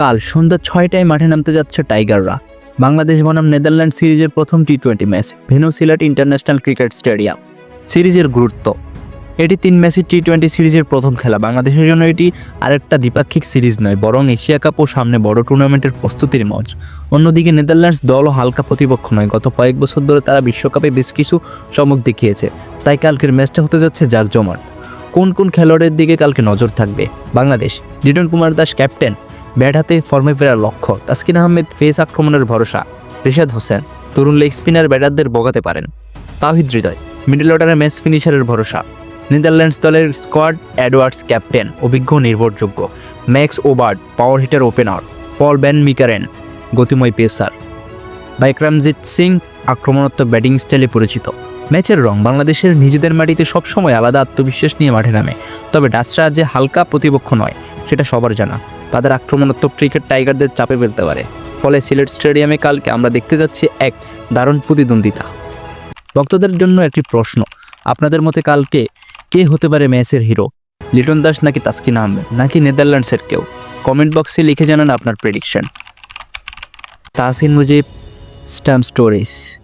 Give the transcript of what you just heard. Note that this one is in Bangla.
কাল সন্ধ্যা ৬টায় মাঠে নামতে যাচ্ছে টাইগাররা। বাংলাদেশ বনাম নেদারল্যান্ড সিরিজের প্রথম টি-20 match, venue Sylhet international cricket stadium. সিরিজের গুরুত্ব, এটি ৩ ম্যাচের টি-20 সিরিজের প্রথম খেলা। বাংলাদেশের জন্য এটি আরেকটা দ্বিপাক্ষিক সিরিজ নয়, বরং এশিয়া কাপ ও সামনে বড় টুর্নামেন্টের প্রস্তুতির মঞ্চ। অন্যদিকে নেদারল্যান্ডস দলও হালকা প্রতিপক্ষ নয়, গত কয়েক বছর ধরে তারা বিশ্বকাপে বেশ কিছু চমক দেখিয়েছে। তাই কালকের ম্যাচটা হতে যাচ্ছে জাঁকজমট। কোন কোন খেলোয়াড়ের দিকে কালকে নজর থাকবে? বাংলাদেশ, লিটন কুমার দাস ক্যাপ্টেন, ব্যাট হাতে ফর্মে ফেরার লক্ষ্য। তাসকিন আহমেদ পেস আক্রমণের ভরসা। রিশাদ হোসেন তরুণ লেগ স্পিনার ব্যাটারদের বগাতে পারেন। তাওহিদ হৃদয় মিডল অর্ডারে ম্যাচ ফিনিশারের ভরসা। নেদারল্যান্ডস দলের স্কোয়াড এডওয়ার্ডস ক্যাপ্টেন, অভিজ্ঞ নির্ভরযোগ্য। ম্যাক্স ওবার্ড power hitter opener. Paul van Meekeren গতিময় পেসার। বাইক্রামজিৎ সিং আক্রমণাত্মক ব্যাটিং স্টাইলে পরিচিত। ম্যাচের রং, বাংলাদেশের নিজেদের মাটিতে সবসময় আলাদা আত্মবিশ্বাস নিয়ে মাঠে নামে। তবে ডাচরা যে হালকা প্রতিপক্ষ নয় সেটা সবার জানা। তাদের আক্রমণাত্মক ক্রিকেট টাইগারদের চাপে ফেলতে পারে। ফলে সিলেট স্টেডিয়ামে কালকে আমরা দেখতে যাচ্ছি এক দারুণ প্রতিদ্বন্দ্বিতা। ভক্তদের জন্য একটি প্রশ্ন, আপনাদের মতে কালকে কে হতে পারে ম্যাচের হিরো? লিটন দাস নাকি তাসকিন আহমেদ, নাকি নেদারল্যান্ডসের কেউ? কমেন্ট বক্সে লিখে জানান আপনার prediction. Tahsin Mujib, stamp stories.